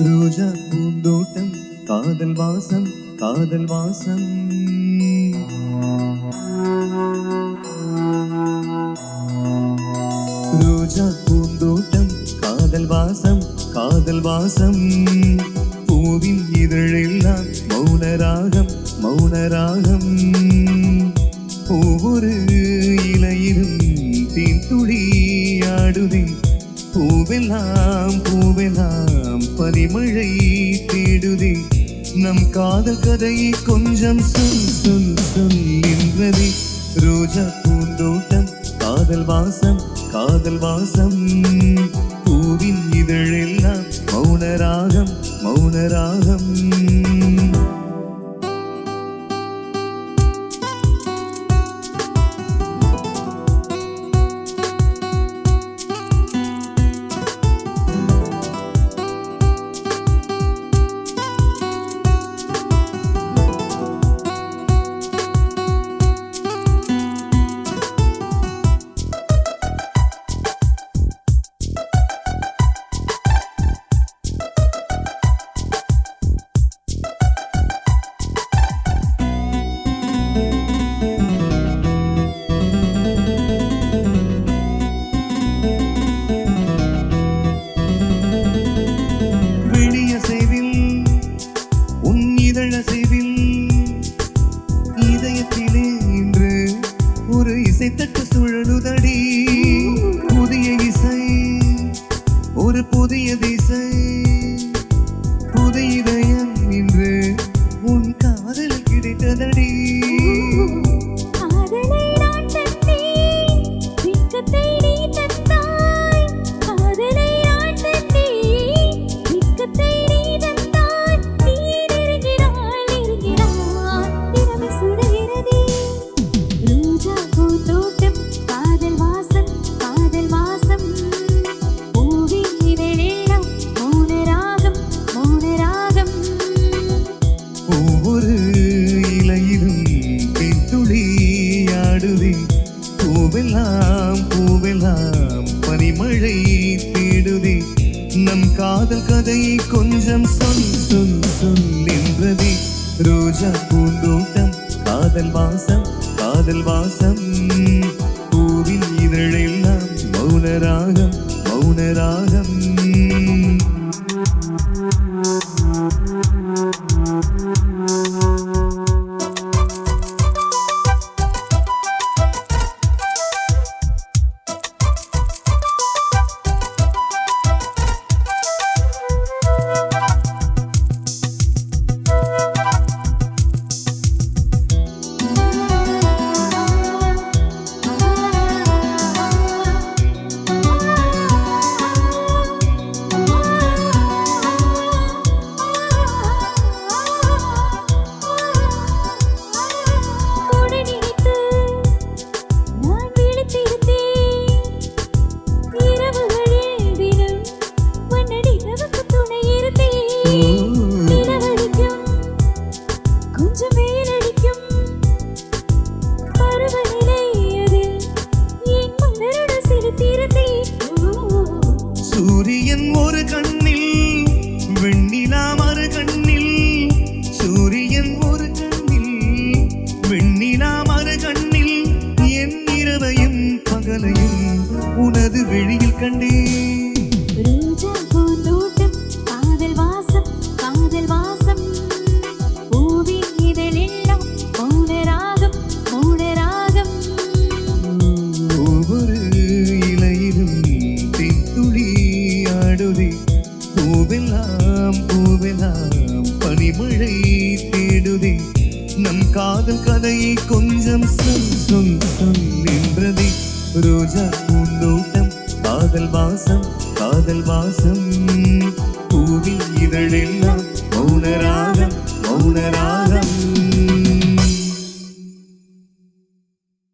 ரோஜா பூந்தோட்டம் காதல் வாசம் காதல் வாசம். ரோஜா பூந்தோட்டம் காதல் வாசம் காதல் வாசம். பூவின் இதழெல்லாம் மௌனராகம் மௌனராகம். ஒவ்வொரு இலையிலும் தேன் துளி ஆடுதே. பூவெல்லாம் பூவெல்லாம் பனிமழை தேடுதே. நம் காதல் கதையை கொஞ்சம் சொல் சொல் சொல் என்றதே. ரோஜா பூந்தோட்டம் காதல் வாசம் காதல் வாசம். பூவின் இதழெல்லாம் மௌனராகம் மௌனராகம். இதயத்திலே இன்று ஒரு இசைத்தட்டு சுழலுதடி. புதிய இசை ஒரு புதிய திசை. புதிய இதயம் இன்று உன் காதல் கிடைத்ததடி. ஒவ்வொரு இலையிலும் தேன் துளி ஆடுதே. பூவெல்லாம் பூவெல்லாம் பனிமழை தேடுதே. நம் காதல் கதையை கொஞ்சம் சொல் சொல் சொல் என்றதே. ரோஜா பூந்தோட்டம் காதல் வாசம் காதல் வாசம். பூவின் இதழெல்லாம் மௌனராகம் மௌனராகம். சூரியன் ஒரு கண்ணில் வெண்ணிலா மறு கண்ணில். சூரியன் ஒரு கண்ணில் வெண்ணிலா மறு கண்ணில். என் இரவையும் பகலையும் உனது வெளியில் கண்டே. ரோஜா பூந்தோட்டம் காதல் வாசம் காதல் வாசம். பூவின் இதழெல்லாம் மௌனராகம் மௌனராகம். ஒவ்வொரு இலையிலும் தேன் துளி ஆடுதே. பூவெல்லாம் பூவெல்லாம் பனிமழை தேடுதே. நம் காதல் கதையை கொஞ்சம் சொல் சொல் சொல் என்றதே. ரோஜா பூந்தோட்டம் காதல் வாசம் காதல் வாசம். பூவின் இதழெல்லாம் மௌனராகம் மௌனராகம்.